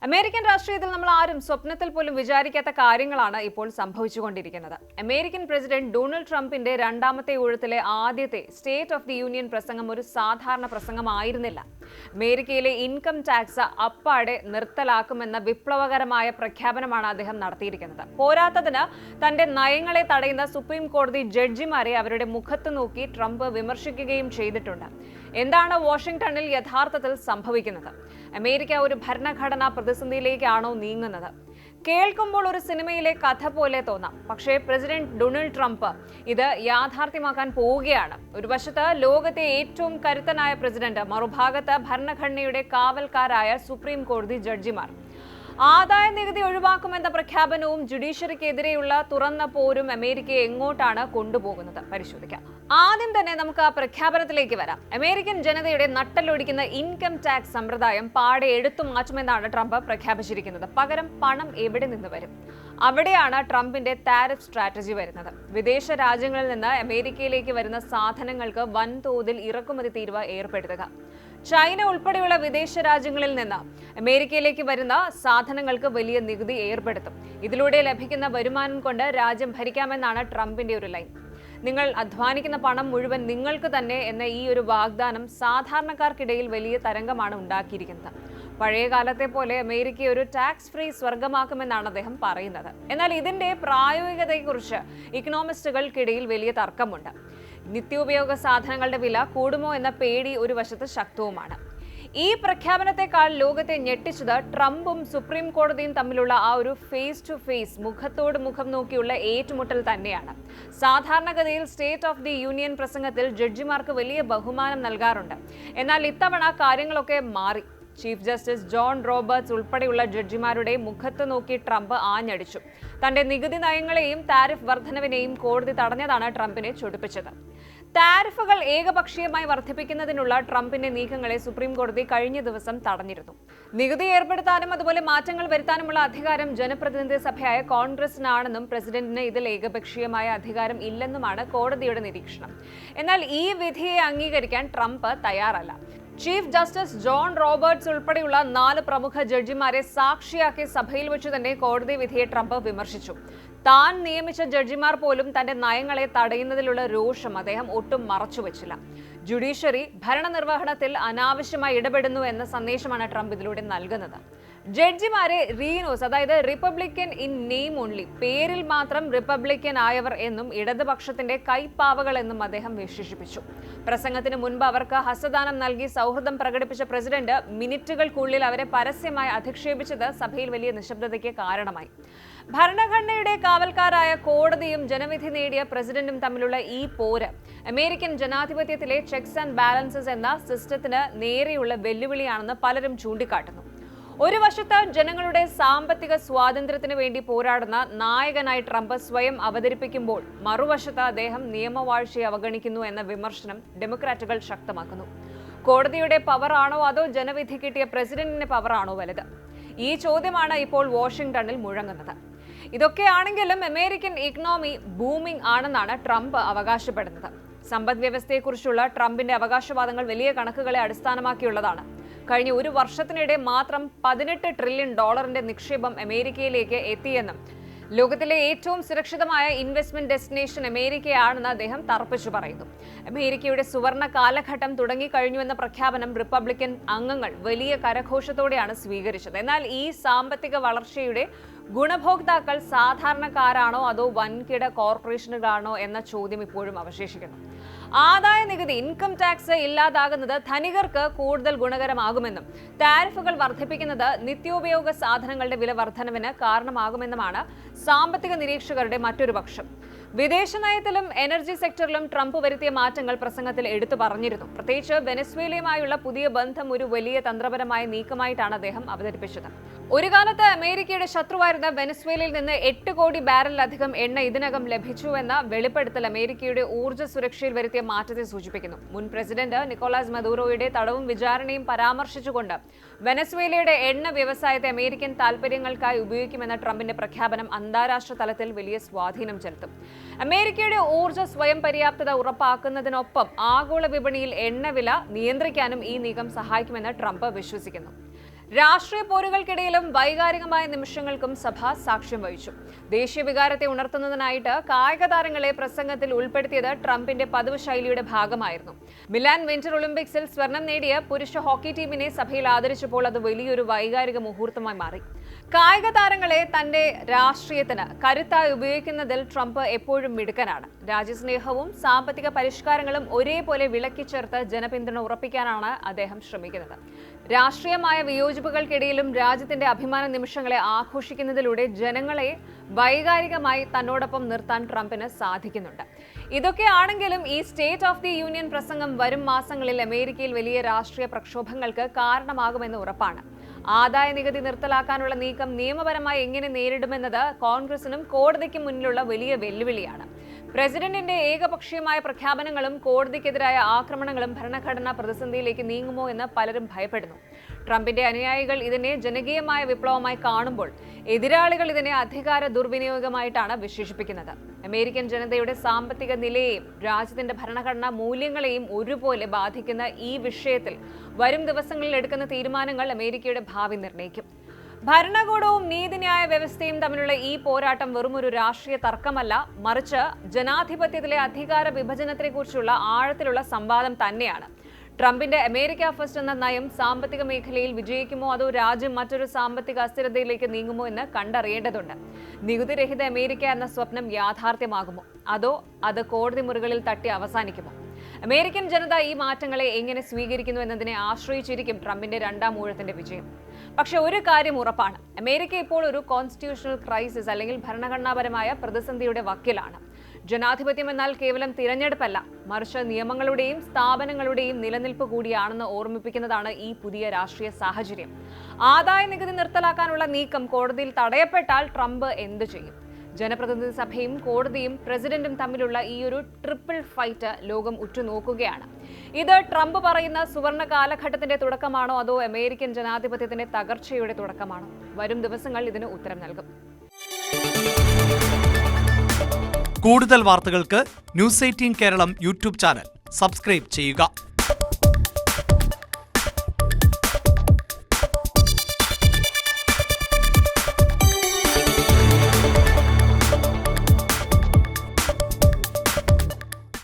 American രാഷ്ട്രീയത്തിൽ നമ്മൾ ആരും സ്വപ്നത്തിൽ പോലും വിചാരിക്കാത്ത കാര്യങ്ങളാണ് ഇപ്പോൾ സംഭവിച്ചുകൊണ്ടിരിക്കുന്നത്. അമേരിക്കൻ പ്രസിഡന്റ് ഡൊണാൾഡ് ട്രംപിന്റെ രണ്ടാമത്തെ ഊഴത്തിലെ ആദ്യത്തെ സ്റ്റേറ്റ് ഓഫ് ദി യൂണിയൻ പ്രസംഗം ഒരു സാധാരണ പ്രസംഗമായിരുന്നില്ല. അമേരിക്കയിലെ ഇൻകം ടാക്സ് അപ്പാടെ നിർത്തലാക്കുമെന്ന വിപ്ലവകരമായ പ്രഖ്യാപനമാണ് അദ്ദേഹം നടത്തിയിരിക്കുന്നത്. പോരാത്തതിന് തന്റെ നയങ്ങളെ തടയുന്ന സുപ്രീം കോടതി ജഡ്ജിമാരെ അവരുടെ മുഖത്ത് നോക്കി ട്രംപ് വിമർശിക്കുകയും ചെയ്തിട്ടുണ്ട്. എന്താണ് വാഷിംഗ്ടണിൽ യഥാർത്ഥത്തിൽ സംഭവിക്കുന്നത്? അമേരിക്ക ഒരു ഭരണഘടനാ പ്രതിസന്ധിയിലേക്കാണോ നീങ്ങുന്നത്? കേൾക്കുമ്പോൾ ഒരു സിനിമയിലെ കഥ പോലെ തോന്നാം. പക്ഷേ പ്രസിഡന്റ് ഡൊണാൾഡ് ട്രംപ് ഇത് യാഥാർത്ഥ്യമാക്കാൻ പോവുകയാണ്. ഒരു വശത്ത് ലോകത്തെ ഏറ്റവും കരുത്തനായ പ്രസിഡന്റ്, മറുഭാഗത്ത് ഭരണഘടനയുടെ കാവൽക്കാരായ സുപ്രീം കോടതി ജഡ്ജിമാർ. ആദായ നികുതി ഒഴിവാക്കുമെന്ന പ്രഖ്യാപനവും ജുഡീഷ്യറിക്കെതിരെയുള്ള തുറന്ന പോരും അമേരിക്കയെ എങ്ങോട്ടാണ് കൊണ്ടുപോകുന്നത് പരിശോധിക്കാം. ആദ്യം തന്നെ നമുക്ക് ആ പ്രഖ്യാപനത്തിലേക്ക് വരാം. അമേരിക്കൻ ജനതയുടെ നട്ടലൊടിക്കുന്ന ഇൻകം ടാക്സ് സമ്പ്രദായം പാടെ എടുത്തു മാറ്റുമെന്നാണ് ട്രംപ് പ്രഖ്യാപിച്ചിരിക്കുന്നത്. പകരം പണം എവിടെ നിന്ന് വരും? അവിടെയാണ് ട്രംപിന്റെ താരിഫ് സ്ട്രാറ്റജി വരുന്നത്. വിദേശ രാജ്യങ്ങളിൽ നിന്ന് അമേരിക്കയിലേക്ക് വരുന്ന സാധനങ്ങൾക്ക് വൻതോതിൽ ഇറക്കുമതി തീരുവ ഏർപ്പെടുത്തുക. ചൈന ഉൾപ്പെടെയുള്ള വിദേശ രാജ്യങ്ങളിൽ നിന്ന് അമേരിക്കയിലേക്ക് വരുന്ന സാധനങ്ങൾക്ക് വലിയ നികുതി ഏർപ്പെടുത്തും. ഇതിലൂടെ ലഭിക്കുന്ന വരുമാനം കൊണ്ട് രാജ്യം ഭരിക്കാമെന്നാണ് ട്രംപിന്റെ ഒരു ലൈൻ. നിങ്ങൾ അധ്വാനിക്കുന്ന പണം മുഴുവൻ നിങ്ങൾക്ക് തന്നെ എന്ന ഈ ഒരു വാഗ്ദാനം സാധാരണക്കാർക്കിടയിൽ വലിയ തരംഗമാണ് ഉണ്ടാക്കിയിരിക്കുന്നത്. പഴയ കാലത്തെ പോലെ അമേരിക്ക ഒരു ടാക്സ് ഫ്രീ സ്വർഗമാക്കുമെന്നാണ് അദ്ദേഹം പറയുന്നത്. എന്നാൽ ഇതിന്റെ പ്രായോഗികതയെക്കുറിച്ച് ഇക്കണോമിസ്റ്റുകൾക്കിടയിൽ വലിയ തർക്കമുണ്ട്. നിത്യോപയോഗ സാധനങ്ങളുടെ വില കൂടുമോ എന്ന പേടി ഒരു വശത്ത് ശക്തവുമാണ്. ഈ പ്രഖ്യാപനത്തെക്കാൾ ലോകത്തെ ഞെട്ടിച്ചത് ട്രംപും സുപ്രീം കോടതിയും തമ്മിലുള്ള ആ ഒരു ഫേസ് ടു ഫേസ്, മുഖത്തോട് മുഖം നോക്കിയുള്ള ഏറ്റുമുട്ടൽ തന്നെയാണ്. സാധാരണഗതിയിൽ സ്റ്റേറ്റ് ഓഫ് ദി യൂണിയൻ പ്രസംഗത്തിൽ ജഡ്ജിമാർക്ക് വലിയ ബഹുമാനം നൽകാറുണ്ട്. എന്നാൽ ഇത്തവണ കാര്യങ്ങളൊക്കെ മാറി. ചീഫ് ജസ്റ്റിസ് ജോൺ റോബർട്ട്സ് ഉൾപ്പെടെയുള്ള ജഡ്ജിമാരുടെ മുഖത്ത് നോക്കി ട്രംപ് ആഞ്ഞടിച്ചു. തന്റെ നികുതി നയങ്ങളെയും താരിഫ് വർധനവിനെയും കോടതി തടഞ്ഞതാണ് ട്രംപിനെ ചൊടിപ്പിച്ചത്. താരിഫുകൾ ഏകപക്ഷീയമായി വർദ്ധിപ്പിക്കുന്നതിനുള്ള ട്രംപിന്റെ നീക്കങ്ങളെ സുപ്രീം കോടതി കഴിഞ്ഞ ദിവസം തടഞ്ഞിരുന്നു. നികുതി ഏർപ്പെടുത്താനും അതുപോലെ മാറ്റങ്ങൾ വരുത്താനുമുള്ള അധികാരം ജനപ്രതിനിധി സഭയായ കോൺഗ്രസിനാണെന്നും പ്രസിഡന്റിന് ഇതിൽ ഏകപക്ഷീയമായ അധികാരം ഇല്ലെന്നുമാണ് കോടതിയുടെ നിരീക്ഷണം. എന്നാൽ ഈ വിധിയെ അംഗീകരിക്കാൻ ട്രംപ് തയ്യാറല്ല. ചീഫ് ജസ്റ്റിസ് ജോൺ റോബർട്ട്സ് ഉൾപ്പെടെയുള്ള 4 പ്രമുഖ ജഡ്ജിമാരെ സാക്ഷിയാക്കി സഭയിൽ വെച്ച് തന്നെ കോടതി വിധിയെ ട്രംപ് വിമർശിച്ചു. താൻ നിയമിച്ച ജഡ്ജിമാർ പോലും തന്റെ നയങ്ങളെ തടയുന്നതിലുള്ള രോഷം അദ്ദേഹം ഒട്ടും മറച്ചുവെച്ചില്ല. ജുഡീഷ്യറി ഭരണനിർവഹണത്തിൽ അനാവശ്യമായി ഇടപെടുന്നു എന്ന സന്ദേശമാണ് ട്രംപ് ഇതിലൂടെ നൽകുന്നത്. ജഡ്ജിമാരെ റീനോസ്, അതായത് റിപ്പബ്ലിക്കൻ ഇൻ നെയിം ഓൺലി, പേരിൽ മാത്രം റിപ്പബ്ലിക്കൻ ആയവർ എന്നും ഇടതുപക്ഷത്തിന്റെ കൈപ്പാവകൾ എന്നും അദ്ദേഹം വിശേഷിപ്പിച്ചു. പ്രസംഗത്തിന് മുൻപ് അവർക്ക് ഹസ്തദാനം നൽകി സൗഹൃദം പ്രകടിപ്പിച്ച പ്രസിഡന്റ് മിനിറ്റുകൾക്കുള്ളിൽ അവരെ പരസ്യമായി അധിക്ഷേപിച്ചത് സഭയിൽ വലിയ നിശബ്ദതയ്ക്ക് കാരണമായി. ഭരണഘടനയുടെ കാവൽക്കാരായ കോടതിയും ജനവിധി നേടിയ പ്രസിഡന്റും തമ്മിലുള്ള ഈ പോര് അമേരിക്കൻ ജനാധിപത്യത്തിലെ ചെക്സ് ആൻഡ് ബാലൻസസ് എന്ന സിസ്റ്റത്തിന് നേരെയുള്ള വെല്ലുവിളിയാണെന്ന് പലരും ചൂണ്ടിക്കാട്ടുന്നു. ഒരു വശത്ത് ജനങ്ങളുടെ സാമ്പത്തിക സ്വാതന്ത്ര്യത്തിന് വേണ്ടി പോരാടുന്ന നായകനായി ട്രംപ് സ്വയം അവതരിപ്പിക്കുമ്പോൾ മറുവശത്ത് അദ്ദേഹം നിയമവാഴ്ചയെ അവഗണിക്കുന്നു എന്ന വിമർശനം ഡെമോക്രാറ്റുകൾ ശക്തമാക്കുന്നു. കോടതിയുടെ പവർ ആണോ അതോ ജനവിധി കിട്ടിയ പ്രസിഡന്റിന്റെ പവർ ആണോ വലുത്? ഈ ചോദ്യമാണ് ഇപ്പോൾ വാഷിംഗ്ടണിൽ മുഴങ്ങുന്നത്. ഇതൊക്കെയാണെങ്കിലും അമേരിക്കൻ ഇക്കണോമി ബൂമിംഗ് ആണെന്നാണ് ട്രംപ് അവകാശപ്പെടുന്നത്. സമ്പദ് വ്യവസ്ഥയെക്കുറിച്ചുള്ള ട്രംപിന്റെ അവകാശവാദങ്ങൾ വലിയ കണക്കുകളെ അടിസ്ഥാനമാക്കിയുള്ളതാണ്. കഴിഞ്ഞ ഒരു വർഷത്തിനിടെ മാത്രം $18 ട്രില്യൺ നിക്ഷേപം അമേരിക്കയിലേക്ക് എത്തിയെന്നും ലോകത്തിലെ ഏറ്റവും സുരക്ഷിതമായ ഇൻവെസ്റ്റ്മെന്റ് ഡെസ്റ്റിനേഷൻ അമേരിക്കയാണെന്ന് അദ്ദേഹം തറപ്പിച്ചു പറയുന്നു. അമേരിക്കയുടെ സുവർണ കാലഘട്ടം തുടങ്ങിക്കഴിഞ്ഞുവെന്ന പ്രഖ്യാപനം റിപ്പബ്ലിക്കൻ അംഗങ്ങൾ വലിയ കരഘോഷത്തോടെയാണ് സ്വീകരിച്ചത്. എന്നാൽ ഈ സാമ്പത്തിക വളർച്ചയുടെ ഗുണഭോക്താക്കൾ സാധാരണക്കാരാണോ അതോ വൻകിട കോർപ്പറേഷനുകളാണോ എന്ന ചോദ്യം ഇപ്പോഴും അവശേഷിക്കുന്നു. ആദായ നികുതി, ഇൻകം ടാക്സ് ഇല്ലാതാകുന്നത് ധനികർക്ക് കൂടുതൽ ഗുണകരമാകുമെന്നും താരിഫുകൾ വർദ്ധിപ്പിക്കുന്നത് നിത്യോപയോഗ സാധനങ്ങളുടെ വില വർധനവിന് കാരണമാകുമെന്നുമാണ് സാമ്പത്തിക നിരീക്ഷകരുടെ മറ്റൊരു പക്ഷം. വിദേശ നയത്തിലും എനർജി സെക്ടറിലും ട്രംപ് വരുത്തിയ മാറ്റങ്ങൾ പ്രസംഗത്തിൽ എടുത്തു പറഞ്ഞിരുന്നു. പ്രത്യേകിച്ച് വെനസ്വേലയുമായുള്ള പുതിയ ബന്ധം ഒരു വലിയ തന്ത്രപരമായ നീക്കമായിട്ടാണ് അദ്ദേഹം അവതരിപ്പിച്ചത്. ഒരു കാലത്ത് അമേരിക്കയുടെ ശത്രുവായിരുന്ന വെനസ്വേലയിൽ നിന്ന് 8 കോടി ബാരലിലധികം എണ്ണ ഇതിനകം ലഭിച്ചുവെന്ന വെളിപ്പെടുത്തൽ അമേരിക്കയുടെ ഊർജ്ജ സുരക്ഷയിൽ വരുത്തിയ മാറ്റത്തെ സൂചിപ്പിക്കുന്നു. മുൻ പ്രസിഡന്റ് നിക്കോളാസ് മദൂറോയുടെ തടവും വിചാരണയും പരാമർശിച്ചുകൊണ്ട് വെനസ്വേലയുടെ എണ്ണ വ്യവസായത്തെ അമേരിക്കൻ താൽപര്യങ്ങൾക്കായി ഉപയോഗിക്കുമെന്ന ട്രംപിന്റെ പ്രഖ്യാപനം അന്താരാഷ്ട്ര തലത്തിൽ വലിയ സ്വാധീനം ചെലുത്തും. അമേരിക്കയുടെ ഊർജ്ജ സ്വയം പര്യാപ്തത ഉറപ്പാക്കുന്നതിനൊപ്പം ആഗോള വിപണിയിൽ എണ്ണവില നിയന്ത്രിക്കാനും ഈ നീക്കം സഹായിക്കുമെന്ന് ട്രംപ് വിശ്വസിക്കുന്നു. രാഷ്ട്രീയ പോരുകൾക്കിടയിലും വൈകാരികമായ നിമിഷങ്ങൾക്കും സഭ സാക്ഷ്യം വഹിച്ചു. ദേശീയ വികാരത്തെ ഉണർത്തുന്നതിനായിട്ട് കായിക താരങ്ങളെ പ്രസംഗത്തിൽ ഉൾപ്പെടുത്തിയത് ട്രംപിന്റെ പതിവ് ശൈലിയുടെ ഭാഗമായിരുന്നു. മിലാൻ വിന്റർ ഒളിമ്പിക്സിൽ സ്വർണം നേടിയ പുരുഷ ഹോക്കി ടീമിനെ സഭയിൽ ആദരിച്ചപ്പോൾ അത് വലിയൊരു വൈകാരിക മുഹൂർത്തമായി മാറി. കായിക താരങ്ങളെ തന്റെ രാഷ്ട്രീയത്തിന് കരുത്തായി ഉപയോഗിക്കുന്നതിൽ ട്രംപ് എപ്പോഴും മിടുക്കനാണ്. രാജ്യസ്നേഹവും സാമ്പത്തിക പരിഷ്കാരങ്ങളും ഒരേപോലെ വിളക്കിച്ചേർത്ത് ജനപിന്തുണ ഉറപ്പിക്കാനാണ് അദ്ദേഹം ശ്രമിക്കുന്നത്. രാഷ്ട്രീയമായ വിയോജിപ്പുകൾക്കിടയിലും രാജ്യത്തിന്റെ അഭിമാന നിമിഷങ്ങളെ ആഘോഷിക്കുന്നതിലൂടെ ജനങ്ങളെ വൈകാരികമായി തന്നോടൊപ്പം നിർത്താൻ ട്രംപിന് സാധിക്കുന്നുണ്ട്. ഇതൊക്കെയാണെങ്കിലും ഈ സ്റ്റേറ്റ് ഓഫ് ദി യൂണിയൻ പ്രസംഗം വരും മാസങ്ങളിൽ അമേരിക്കയിൽ വലിയ രാഷ്ട്രീയ പ്രക്ഷോഭങ്ങൾക്ക് കാരണമാകുമെന്ന് ഉറപ്പാണ്. ആദായ നികുതി നിർത്തലാക്കാനുള്ള നീക്കം നിയമപരമായി എങ്ങനെ നേരിടുമെന്നത് കോൺഗ്രസിനും കോടതിക്കും മുന്നിലുള്ള വലിയ വെല്ലുവിളിയാണ്. പ്രസിഡന്റിന്റെ ഏകപക്ഷീയമായ പ്രഖ്യാപനങ്ങളും കോടതിക്കെതിരായ ആക്രമണങ്ങളും ഭരണഘടനാ പ്രതിസന്ധിയിലേക്ക് നീങ്ങുമോ എന്ന് പലരും ഭയപ്പെടുന്നു. ട്രംപിന്റെ അനുയായികൾ ഇതിനെ ജനകീയമായ വിപ്ലവമായി കാണുമ്പോൾ എതിരാളികൾ ഇതിനെ അധികാര ദുർവിനിയോഗമായിട്ടാണ് വിശേഷിപ്പിക്കുന്നത്. അമേരിക്കൻ ജനതയുടെ സാമ്പത്തിക നിലയെയും രാജ്യത്തിന്റെ ഭരണഘടനാ മൂല്യങ്ങളെയും ഒരുപോലെ ബാധിക്കുന്ന ഈ വിഷയത്തിൽ വരും ദിവസങ്ങളിൽ എടുക്കുന്ന തീരുമാനങ്ങൾ അമേരിക്കയുടെ ഭാവി നിർണ്ണയിക്കും. ഭരണകൂടവും നീതിന്യായ വ്യവസ്ഥയും തമ്മിലുള്ള ഈ പോരാട്ടം വെറുമൊരു രാഷ്ട്രീയ തർക്കമല്ല, മറിച്ച് ജനാധിപത്യത്തിലെ അധികാര വിഭജനത്തെക്കുറിച്ചുള്ള ആഴത്തിലുള്ള സംവാദം തന്നെയാണ്. ട്രംപിന്റെ അമേരിക്ക ഫസ്റ്റ് എന്ന നയം സാമ്പത്തിക മേഖലയിൽ വിജയിക്കുമോ അതോ രാജ്യം മറ്റൊരു സാമ്പത്തിക അസ്ഥിരതയിലേക്ക് നീങ്ങുമോ എന്ന് കണ്ടറിയേണ്ടതുണ്ട്. നികുതിരഹിത അമേരിക്ക എന്ന സ്വപ്നം യാഥാർത്ഥ്യമാകുമോ അതോ അത് കോടതി മുറികളിൽ തട്ടി അവസാനിക്കുമോ? അമേരിക്കൻ ജനത ഈ മാറ്റങ്ങളെ എങ്ങനെ സ്വീകരിക്കുന്നു എന്നതിനെ ആശ്രയിച്ചിരിക്കും ട്രംപിന്റെ രണ്ടാം ഊഴത്തിന്റെ വിജയം. പക്ഷെ ഒരു കാര്യം ഉറപ്പാണ്, അമേരിക്ക ഇപ്പോൾ ഒരു കോൺസ്റ്റിറ്റ്യൂഷണൽ ക്രൈസിസ് അല്ലെങ്കിൽ ഭരണഘടനാപരമായ പ്രതിസന്ധിയുടെ വക്കിലാണ്. ജനാധിപത്യം എന്നാൽ കേവലം തിരഞ്ഞെടുപ്പല്ല, മറിച്ച് നിയമങ്ങളുടെയും സ്ഥാപനങ്ങളുടെയും നിലനിൽപ്പ് കൂടിയാണെന്ന് ഓർമ്മിപ്പിക്കുന്നതാണ് ഈ പുതിയ രാഷ്ട്രീയ സാഹചര്യം. ആദായ നികുതി നിർത്തലാക്കാനുള്ള നീക്കം കോടതിയിൽ തടയപ്പെട്ടാൽ ട്രംപ് എന്ത് ചെയ്യും? ജനപ്രതിനിധി സഭയും കോടതിയും പ്രസിഡന്റും തമ്മിലുള്ള ഈ ഒരു ട്രിപ്പിൾ ഫൈറ്റ് ലോകം ഉറ്റുനോക്കുകയാണ്. ഇത് ട്രംപ് പറയുന്ന സുവർണ കാലഘട്ടത്തിന്റെ തുടക്കമാണോ അതോ അമേരിക്കൻ ജനാധിപത്യത്തിന്റെ തകർച്ചയുടെ തുടക്കമാണോ? വരും ദിവസങ്ങൾ ഇതിന് ഉത്തരം നൽകും. കൂടുതൽ വാർത്തകൾക്ക് news 18 Keralam YouTube channel subscribe ചെയ്യുക.